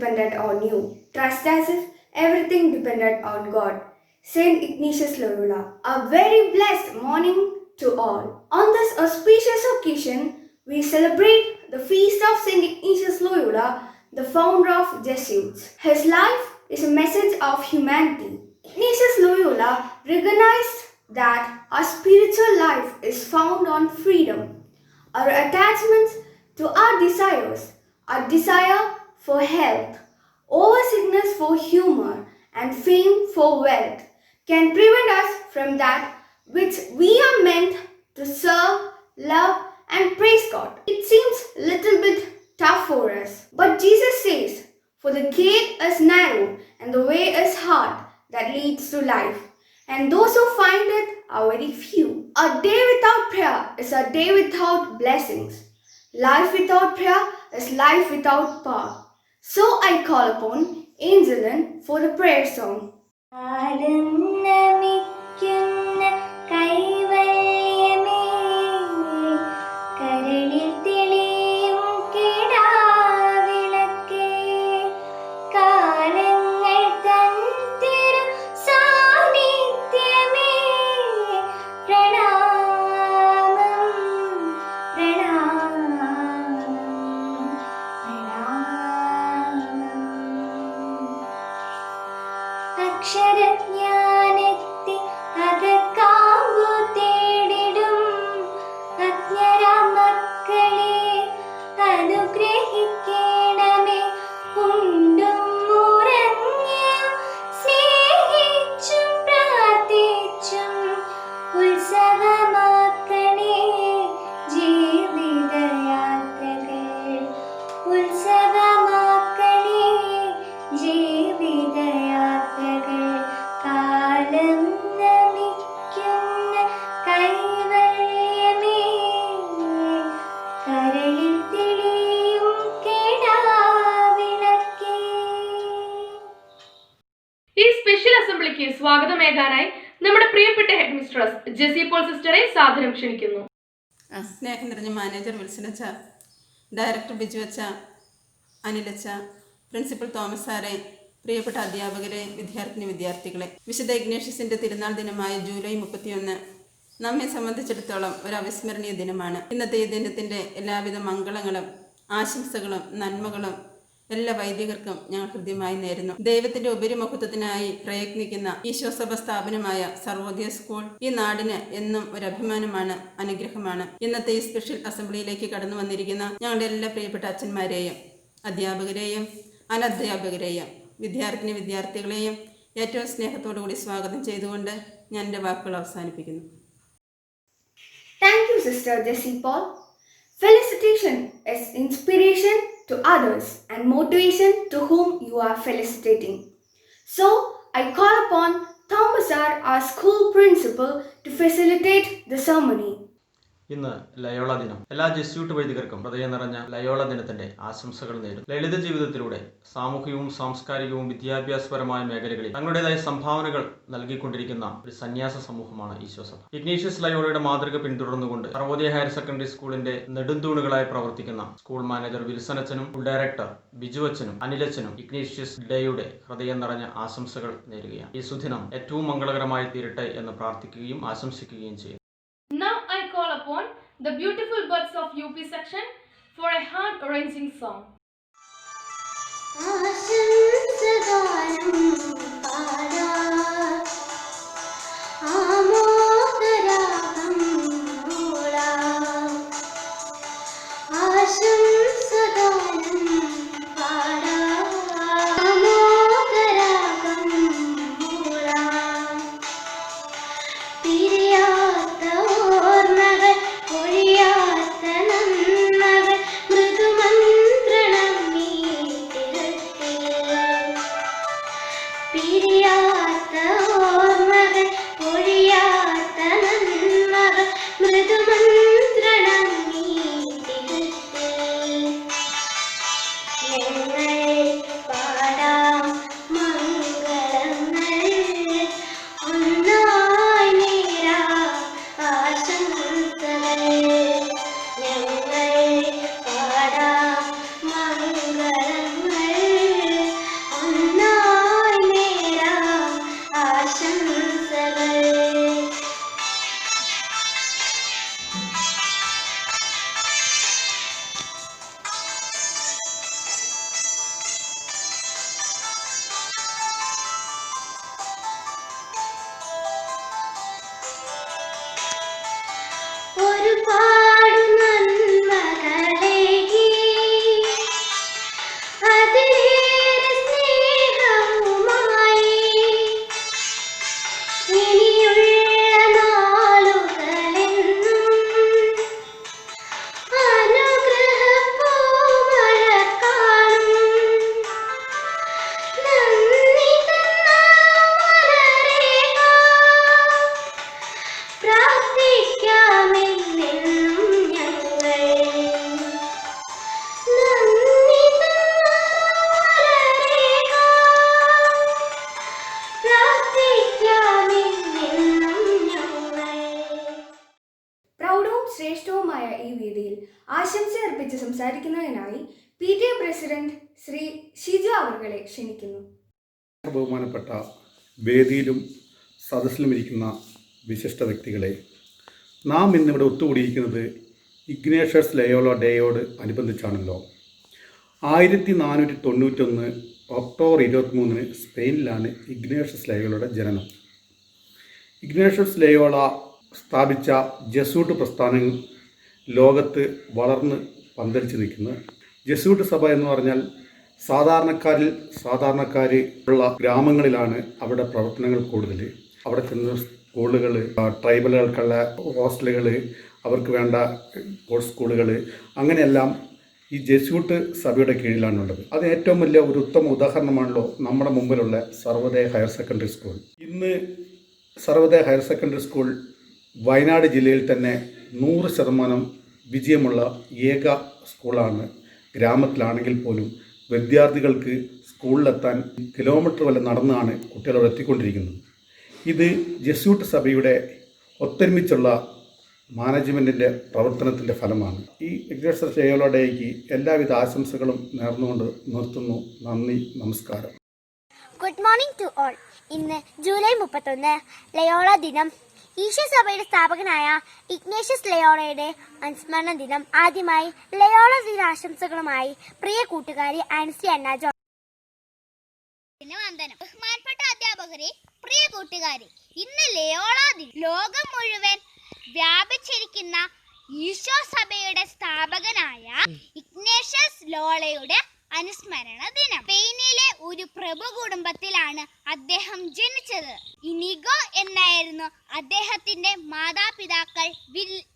depended on you. Trust as if everything depended on God. Saint Ignatius Loyola. A very blessed morning to all. On this auspicious occasion, we celebrate the feast of Saint Ignatius Loyola, the founder of Jesuits. His life is a message of humanity. Ignatius Loyola recognized that our spiritual life is found on freedom, our attachments to our desires, our desire for health, over-sickness for humor, and fame for wealth can prevent us from that which we are meant to serve, love, and praise God. It seems a little bit tough for us, but Jesus says, "For the gate is narrow and the way is hard that leads to life, and those who find it are very few." A day without prayer is a day without blessings. Life without prayer is life without power. So I call upon Angelin for the prayer song. അക്ഷരജ്ഞാനത്തെ അകക്കാമ്പു തേടിടും അജ്ഞര മക്കളെ അനുഗ്രഹിക്കണമേ. ഉണ്ടും ഉറങ്ങിയും സ്നേഹിച്ചും പ്രാർത്ഥിച്ചും ഉത്സവമാക്കണേ ജീവിതയാത്രകൾ. ഉത്സവമാക്കണേ ജീവിതയാത്രകൾ. കാലം നമിക്കുന്ന കൈവല്യമേ കരളിൽ തെളിയും കെടാവിളക്കേ. ഈ special അസംബ്ലിക്ക് സ്വാഗതമേകാനായി നമ്മുടെ പ്രിയപ്പെട്ട head mistress Jessy Paul സിസ്റ്ററെ സാദരം ക്ഷണിക്കുന്നു. സ്നേഹം നിറഞ്ഞ മാനേജർ വിൽസനച്ച, ഡയറക്ടർ ബിജുവച്ച, അനിലച്ച, പ്രിൻസിപ്പൽ തോമസ് സാറെ, പ്രിയപ്പെട്ട അധ്യാപകരെ, വിദ്യാർത്ഥികളെ, വിശുദ്ധ ഇഗ്നേഷ്യസിൻ്റെ തിരുനാൾ ദിനമായ ജൂലൈ 31 നമ്മെ സംബന്ധിച്ചിടത്തോളം ഒരു അവിസ്മരണീയ ദിനമാണ്. ഇന്നത്തെ ഈ ദിനത്തിൻ്റെ എല്ലാവിധ മംഗളങ്ങളും ആശംസകളും നന്മകളും എല്ലാ വൈദികർക്കും ഞങ്ങൾ ഹൃദ്യമായി നേരുന്നു. ദൈവത്തിൻ്റെ ഉപരിമഹത്വത്തിനായി പ്രയത്നിക്കുന്ന ഈശോസഭ സ്ഥാപനമായ സർവോദയ സ്കൂൾ ഈ നാടിന് എന്നും ഒരു അഭിമാനമാണ്, അനുഗ്രഹമാണ്. ഇന്നത്തെ ഈ സ്പെഷ്യൽ അസംബ്ലിയിലേക്ക് കടന്നു വന്നിരിക്കുന്ന ഞങ്ങളുടെ എല്ലാ പ്രിയപ്പെട്ട അച്ഛന്മാരെയും അധ്യാപകരെയും അനധ്യാപകരെയും വിദ്യാർത്ഥികളെയും ഏറ്റവും സ്നേഹത്തോടുകൂടി സ്വാഗതം ചെയ്തുകൊണ്ട് ഞാൻ എൻ്റെ വാക്കുകൾ അവസാനിപ്പിക്കുന്നു. Thank you, Sister Jessie Paul. Felicitation is inspiration to others and motivation to whom you are felicitating. So, I call upon Thomas R, our school principal, to facilitate the ceremony. ഇന്ന് ലയോള ദിനം. എല്ലാ Jesuit വൈദികർക്കും ഹൃദയം നിറഞ്ഞ Loyola ദിനത്തിന്റെ ആശംസകൾ നേരും. ലളിത ജീവിതത്തിലൂടെ സാമൂഹികവും സാംസ്കാരികവും വിദ്യാഭ്യാസപരമായ മേഖലകളിൽ തങ്ങളുടേതായ സംഭാവനകൾ നൽകിക്കൊണ്ടിരിക്കുന്ന ഒരു സന്യാസ സമൂഹമാണ് ഈശോസഭ. ഇഗ്നേഷ്യസ് ലയോളയുടെ മാതൃക പിന്തുടർന്നുകൊണ്ട് സർവോദയ ഹയർ സെക്കൻഡറി സ്കൂളിന്റെ നെടുന്തൂണുകളായി പ്രവർത്തിക്കുന്ന സ്കൂൾ മാനേജർ വിൽസനച്ചനും ഡയറക്ടർ ബിജുവച്ചനും അനിലച്ചനും ഇഗ്നേഷ്യസ് ഡേയുടെ ഹൃദയം നിറഞ്ഞ ആശംസകൾ നേരുകയാണ്. ഈ സുദിനം ഏറ്റവും മംഗളകരമായി തീരട്ടെ എന്ന് പ്രാർത്ഥിക്കുകയും ആശംസിക്കുകയും ചെയ്യുന്നു. Now I call upon the beautiful birds of UP section for a heart-wrenching song. സംസാരിക്കുന്നതിനായി PTA president Shri Shiju അവരെ ക്ഷണിക്കുന്നു. ബഹുമാനപ്പെട്ട വേദിയിലും സദസ്സിലും ഇരിക്കുന്ന വിശിഷ്ട വ്യക്തികളെ, നാം ഇന്നിവിടെ ഒത്തുകൂടിയിരിക്കുന്നത് ഇഗ്നേഷ്യസ് ലയോള ഡേയോട് അനുബന്ധിച്ചാണല്ലോ. 1491 ഒക്ടോബർ 23 സ്പെയിനിലാണ് ഇഗ്നേഷ്യസ് ലയോളയുടെ ജനനം. ഇഗ്നേഷ്യസ് ലയോള സ്ഥാപിച്ച ജെസൂട്ട് പ്രസ്ഥാനം ലോകത്ത് വളർന്ന് പന്തലിച്ച് നിൽക്കുന്നു. ജെസൂട്ട് സഭ എന്ന് പറഞ്ഞാൽ സാധാരണക്കാർ ഉള്ള ഗ്രാമങ്ങളിലാണ് അവിടെ പ്രവർത്തനങ്ങൾ കൂടുതൽ. അവിടെ ചെന്ന് സ്കൂളുകൾ, ട്രൈബലുകൾക്കുള്ള ഹോസ്റ്റലുകൾ, അവർക്ക് വേണ്ട സ്പോർട്സ് സ്കൂളുകൾ, അങ്ങനെയെല്ലാം ഈ ജെസ്യൂട്ട് സഭയുടെ കീഴിലാണുള്ളത്. അത് ഏറ്റവും വലിയ ഒരു ഉത്തമ ഉദാഹരണമാണല്ലോ നമ്മുടെ മുമ്പിലുള്ള സർവോദയ ഹയർ സെക്കൻഡറി സ്കൂൾ. ഇന്ന് Sarvodaya higher secondary school Wayanad ജില്ലയിൽ തന്നെ 100% വിജയമുള്ള ഏക സ്കൂളാണ്. ഗ്രാമത്തിലാണെങ്കിൽ പോലും വിദ്യാർത്ഥികൾക്ക് സ്കൂളിലെത്താൻ കിലോമീറ്റർ വരെ നടന്നാണ് കുട്ടികളോട് എത്തിക്കൊണ്ടിരിക്കുന്നത്. ഇത് ജെസ്യൂട്ട് സഭയുടെ ഒത്തൊരുമിച്ചുള്ള മാനേജ്മെൻറ്റിൻ്റെ പ്രവർത്തനത്തിൻ്റെ ഫലമാണ്. ഈ ഇഗ്നേഷ്യസ് ലയോള ഡേയ്ക്ക് എല്ലാവിധ ആശംസകളും നേർന്നുകൊണ്ട് നിർത്തുന്നു. നന്ദി, നമസ്കാരം. Good morning to all. ഇന്ന് ജൂലൈ 31 ലയോള ദിനം. ഈശോ സഭയുടെ സ്ഥാപകനായ ഇഗ്നേഷ്യസ് ലയോളയുടെ അനുസ്മരണ ദിനം. ആദ്യമായി ലയോള ദിനാശംസകളുമായി പ്രിയ കൂട്ടുകാരി ആൻസി അന്നാജോ. വന്ദനം. ബഹുമാനപ്പെട്ട അധ്യാപകരെ, പ്രിയ കൂട്ടുകാരി, ഇന്ന് ലയോള ദിനം. ലോകം മുഴുവൻ വ്യാപിച്ചിരിക്കുന്ന ഈശോ സഭയുടെ സ്ഥാപകനായ ഇഗ്നേഷ്യസ് ലോളയുടെ അനുസ്മരണ ദിനം. സ്പെയിനിലെ ഒരു പ്രഭു കുടുംബത്തിലാണ് അദ്ദേഹം ജനിച്ചത്. ഇനിഗോ എന്നായിരുന്നു അദ്ദേഹത്തിന്റെ മാതാപിതാക്കൾ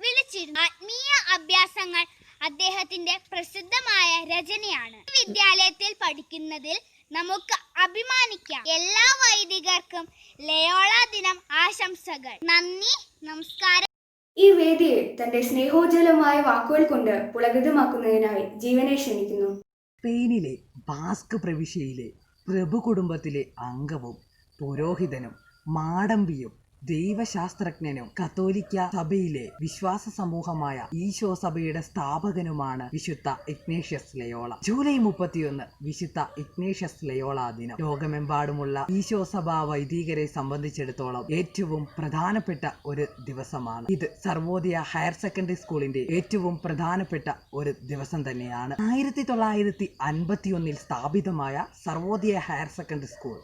വിളിച്ചിരുന്നു. ആത്മീയ അഭ്യാസങ്ങൾ അദ്ദേഹത്തിന്റെ പ്രസിദ്ധമായ രചനയാണ്. വിദ്യാലയത്തിൽ പഠിക്കുന്നതിൽ നമുക്ക് അഭിമാനിക്കാം. എല്ലാ വൈദികർക്കും ലയോള ദിനം ആശംസകൾ. നന്ദി, നമസ്കാരം. ഈ വേദിയെ തന്റെ സ്നേഹോജ്വലമായ വാക്കുകൾ കൊണ്ട് പുളകിതമാക്കുന്നതിനായി ജീവനെ ക്ഷണിക്കുന്നു. സ്പെയിനിലെ ബാസ്ക് പ്രവിശ്യയിലെ പ്രഭു കുടുംബത്തിലെ അംഗവും പുരോഹിതനും മാടമ്പിയും ദൈവശാസ്ത്രജ്ഞനും കത്തോലിക്ക സഭയിലെ വിശ്വാസ സമൂഹമായ ഈശോ സഭയുടെ സ്ഥാപകനുമാണ് വിശുദ്ധ ഇഗ്നേഷ്യസ് ലയോള. ജൂലൈ 31 വിശുദ്ധ ഇഗ്നേഷ്യസ് ലയോള ദിനം. ലോകമെമ്പാടുമുള്ള ഈശോ സഭാ വൈദികരെ സംബന്ധിച്ചിടത്തോളം ഏറ്റവും പ്രധാനപ്പെട്ട ഒരു ദിവസമാണ്. ഇത് സർവോദയ ഹയർ സെക്കൻഡറി സ്കൂളിന്റെ ഏറ്റവും പ്രധാനപ്പെട്ട ഒരു ദിവസം തന്നെയാണ്. 1951 സ്ഥാപിതമായ സർവോദയ ഹയർ സെക്കൻഡറി സ്കൂൾ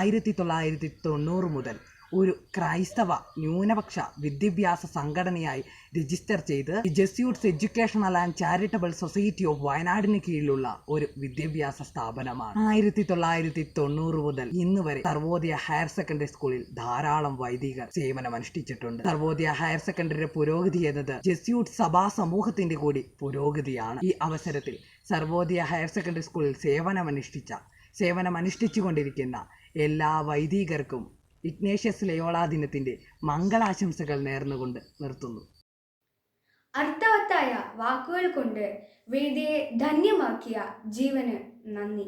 1990 മുതൽ ഒരു ക്രൈസ്തവ ന്യൂനപക്ഷ വിദ്യാഭ്യാസ സംഘടനയായി രജിസ്റ്റർ ചെയ്ത് Jesuits educational and charitable society of വയനാടിന് കീഴിലുള്ള ഒരു വിദ്യാഭ്യാസ സ്ഥാപനമാണ്. 1990 മുതൽ ഇന്ന് വരെ സർവോദയ ഹയർ സെക്കൻഡറി സ്കൂളിൽ ധാരാളം വൈദികർ സേവനമനുഷ്ഠിച്ചിട്ടുണ്ട്. സർവോദയ ഹയർ സെക്കൻഡറിയുടെ പുരോഗതി എന്നത് ജെസ്യൂട്ട് സഭാ സമൂഹത്തിന്റെ കൂടി പുരോഗതിയാണ്. ഈ അവസരത്തിൽ സർവോദയ ഹയർ സെക്കൻഡറി സ്കൂളിൽ സേവനമനുഷ്ഠിച്ചുകൊണ്ടിരിക്കുന്ന എല്ലാ വൈദികർക്കും ഇഗ്നേഷ്യസ് ലയോള ദിനത്തിന്റെ മംഗളാശംസകൾ നേർന്നുകൊണ്ട് നിർത്തുന്നു. അർത്ഥവത്തായ വാക്കുകൾ കൊണ്ട് വേദിയെ ധന്യമാക്കിയ ജീവന് നന്ദി.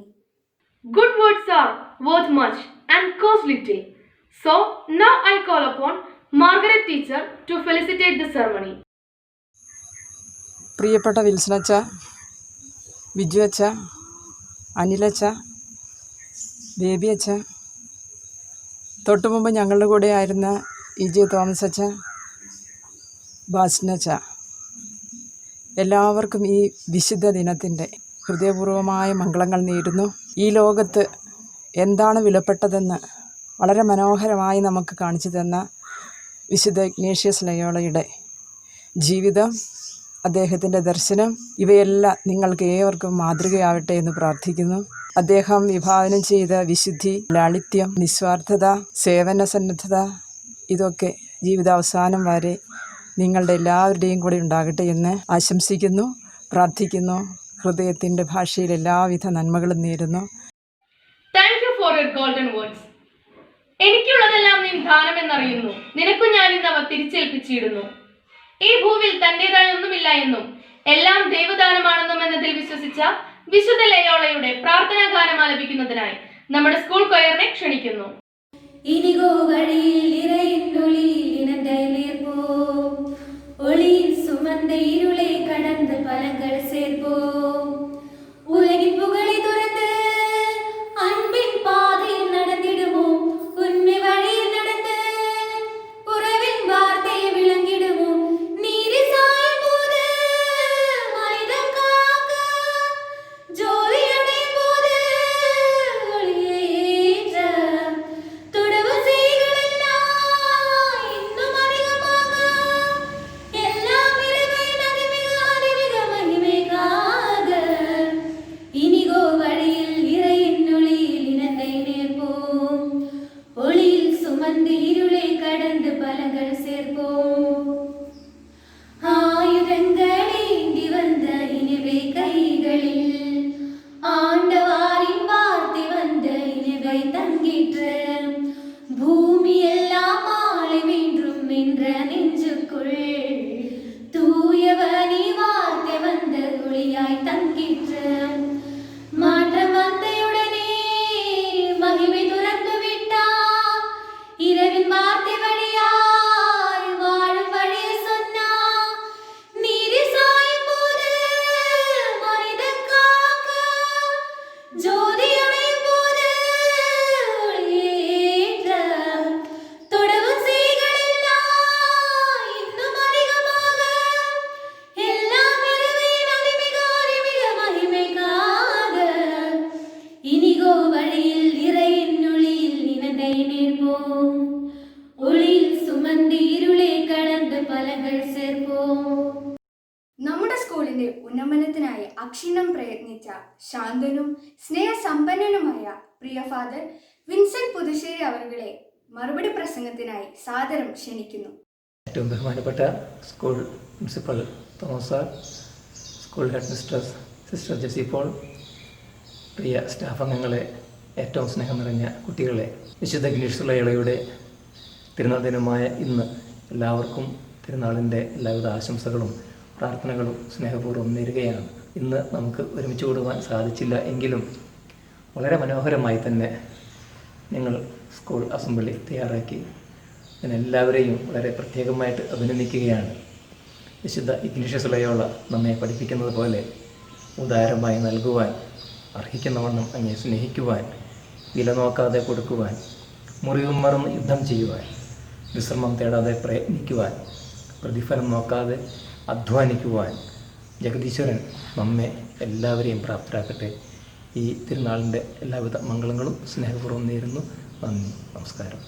Good words are worth much and cost little. So now I call upon Margaret teacher to felicitate the ceremony. പ്രിയപ്പെട്ട വിൽസനച്ച, വിജു അച്ച, അനിലച്ച, ബേബി അച്ച, തൊട്ടു മുമ്പ് ഞങ്ങളുടെ കൂടെ ആയിരുന്ന ഇജെ തോമസ് അച്ച, ബാസ്നച്ച, എല്ലാവർക്കും ഈ വിശുദ്ധ ദിനത്തിൻ്റെ ഹൃദയപൂർവമായ മംഗളങ്ങൾ നേരുന്നു. ഈ ലോകത്ത് എന്താണ് വിലപ്പെട്ടതെന്ന് വളരെ മനോഹരമായി നമുക്ക് കാണിച്ചു തന്ന വിശുദ്ധ ഇഗ്നേഷ്യസ് ലയോളയുടെ ജീവിതം, അദ്ദേഹത്തിൻ്റെ ദർശനം, ഇവയെല്ലാം നിങ്ങൾക്ക് ഏവർക്കും മാതൃകയാവട്ടെ എന്ന് പ്രാർത്ഥിക്കുന്നു. അദ്ദേഹം വിഭാവനം ചെയ്ത വിശുദ്ധി, ലാളിത്യം, നിസ്വാർത്ഥത, സേവന സന്നദ്ധത, ഇതൊക്കെ ജീവിതാവസാനം വരെ നിങ്ങളുടെ എല്ലാവരുടെയും കൂടെ ഉണ്ടാകട്ടെ എന്ന് ആശംസിക്കുന്നു, പ്രാർത്ഥിക്കുന്നു. ഹൃദയത്തിൻ്റെ ഭാഷയിൽ എല്ലാവിധ നന്മകളും നേരുന്നു. Thank you for your golden words. എനിക്കുള്ളതെല്ലാം നീ ദാനമെന്നറിയുന്നു, നിനക്കു ഞാൻ ഇന്ന് അവ തിരിച്ചേൽപ്പിച്ചിടുന്നു. ഈ ഭൂവിൽ തന്റേതായ ഒന്നുമില്ല എന്നും എല്ലാം ദൈവദാനമാണെന്നും എന്നതിൽ വിശ്വസിച്ച വിശുദ്ധ ലയോളയുടെ പ്രാർത്ഥനാ ഗാനം ആലപിക്കുന്നതിനായി നമ്മുടെ സ്കൂൾ കൊയറിനെ ക്ഷണിക്കുന്നു. ഇനിഗോ വഴിയിൽ ഇറയിന്നൊളിയിൽ ഇനന്തൈ നീർപ്പോ ഒളിയിൽ சுமந்த இருளை கடந்து பலங்கள் சேர்ப்போம். உலகின் புகழை துறந்து அன்பின் பாதையில் நடந்திடுவோம். உண்மை வழியில் நடந்து உறவின் வார்த்தையை விளங்கிடுவோம். நீரி சாயும் போது மனிதம் காக்க, ஜோதி அடையும் போது ஒளியை ஏற்ற, துடவு செய்களெல்லாம் இன்னும் அதிகமாக, எல்லாம் இறைவன் அதிமிக அதிமிக மகிமைக்காக. இனிகோ வழியில் இறையின் ஒளியில் இனத்தை நேர்ப்போம். ஒளியில் சுமந்து இருளை கடந்து பலங்கள் சேர்ப்போம். ஆயுதங்களேந்தி வந்த இனிவை கைகளில் ஆண்டவாரின் வார்த்தை வந்த இனிவை தங்கிற்று. பூமி எல்லாம் மாலை மீண்டும் என்ற நெஞ்சுக்குள் தூயவனி வார்த்தை வந்த ஒளியாய் தங்கிற்று. மாற்றம் வந்தையுடனே மகிமை துறந்து விட்டார். இரவின் வார்த்தை வழியாய் வாழும் வழியை சொன்னார். நீரி சாயும் போது மனிதன் காக்க, ஜோதி அடையும் போது ஒளியை ஏற்ற, தொடவு செய்களெல்லாம் இன்னும் அதிகமாக, எல்லாம் இறைவன் அதிமிக அதிமிக மகிமைக்காக. இனிகோ வழியில் இறையின் ஒளியில் இனத்தை நேர்ப்போம். ஒளியில் സുമന്ത് ഇരുളെ കടന്ന് പലകൾ ചേർപ്പോം. നമ്മുടെ സ്കൂളിന്റെ ഉന്നമനത്തിനായി അക്ഷീണം പ്രയത്നിച്ച ശാന്തനും സ്നേഹസമ്പന്നനുമായ പ്രിയ ഫാദർ വിൻസെന്റ് പുതുശ്ശേരി അവരുടെ മറുപടി പ്രസംഗത്തിനായി സാദരം ക്ഷണിക്കുന്നു. ഏറ്റവും ബഹുമാനപ്പെട്ട school principal Thomas sir, school headmistress sister Jessy Paul, പ്രിയ സ്റ്റാഫ് അംഗങ്ങളെ, ഏറ്റവും സ്നേഹം നിറഞ്ഞ കുട്ടികളെ, വിശുദ്ധ ഇഗ്നേഷ്യസ് ലോയോളയുടെ തിരുനാൾ ദിനമായ ഇന്ന് എല്ലാവർക്കും തിരുനാളിൻ്റെ എല്ലാവിധ ആശംസകളും പ്രാർത്ഥനകളും സ്നേഹപൂർവ്വം നേരുകയാണ്. ഇന്ന് നമുക്ക് ഒരുമിച്ച് കൂടുവാൻ സാധിച്ചില്ല എങ്കിലും വളരെ മനോഹരമായി തന്നെ ഞങ്ങൾ സ്കൂൾ അസംബ്ലി തയ്യാറാക്കി. ഇതിനെല്ലാവരെയും വളരെ പ്രത്യേകമായിട്ട് അഭിനന്ദിക്കുകയാണ്. വിശുദ്ധ ഇഗ്നേഷ്യസ് ലോയോള നമ്മെ പഠിപ്പിക്കുന്നത് പോലെ ഉദാരമായി നൽകുവാൻ, അർഹിക്കുന്നവണ്ണം അങ്ങേ സ്നേഹിക്കുവാൻ, വില നോക്കാതെ കൊടുക്കുവാൻ, മുറിവും മറന്ന് യുദ്ധം ചെയ്യുവാൻ, വിശ്രമം തേടാതെ പ്രയത്നിക്കുവാൻ, പ്രതിഫലം നോക്കാതെ അധ്വാനിക്കുവാൻ ജഗദീശ്വരൻ നമ്മെ എല്ലാവരെയും പ്രാപ്തരാക്കട്ടെ. ഈ തിരുനാളിൻ്റെ എല്ലാവിധ മംഗളങ്ങളും സ്നേഹപൂർവ്വം നേരുന്നു. നന്ദി, നമസ്കാരം.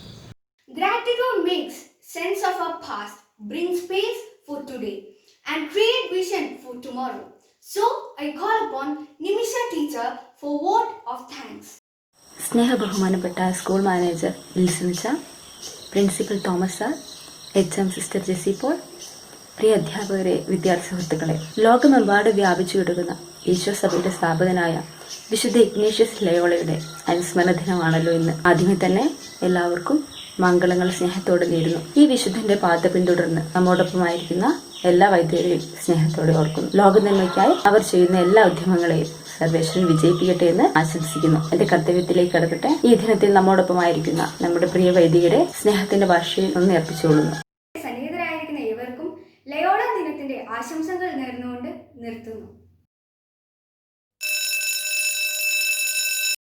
Gratitude makes sense of our past, brings space for today, and create vision for tomorrow. So I call upon Nimisha teacher for word of thanks. സ്നേഹബഹുമാനപ്പെട്ട സ്കൂൾ മാനേജർ വിൽസണിച്ച, principal Thomas sir, HM sister Jessy Paul, പ്രിയ അധ്യാപകരെ, വിദ്യാർത്ഥി സുഹൃത്തുക്കളെ, ലോകമെമ്പാട് വ്യാപിച്ചു കിടക്കുന്ന ഈശോ സഭയുടെ സ്ഥാപകനായ വിശുദ്ധ ഇഗ്നേഷ്യസ് ലയോളയുടെ അനുസ്മരണ ദിനമാണല്ലോ ഇന്ന്. ആദ്യമേ തന്നെ എല്ലാവർക്കും മംഗളങ്ങൾ സ്നേഹത്തോടെ നേരുന്നു. ഈ വിശുദ്ധന്റെ പാത പിന്തുടർന്ന് നമ്മോടൊപ്പമായിരിക്കുന്ന എല്ലാ വൈദ്യരെയും സ്നേഹത്തോടെ ഓർക്കുന്നു. ലോകനന്മയ്ക്കായി അവർ ചെയ്യുന്ന എല്ലാ ഉദ്യമങ്ങളെയും സർവേശ്വരൻ വിജയിപ്പിക്കട്ടെ എന്ന് ആശംസിക്കുന്നു. എന്റെ കർത്തവ്യത്തിലേക്ക് കടക്കട്ടെ. ഈ ദിനത്തിൽ നമ്മോടൊപ്പമായിരിക്കുന്ന നമ്മുടെ പ്രിയ വൈദികരെ സ്നേഹത്തിന്റെ ഭാഷയിൽ ഒന്ന് അർപ്പിച്ചുകൊള്ളുന്നു. സന്നിഹിതരായിരിക്കുന്ന ഏവർക്കും ലയോള ദിനത്തിന്റെ ആശംസകൾ നേർന്നുകൊണ്ട് നിർത്തുന്നു.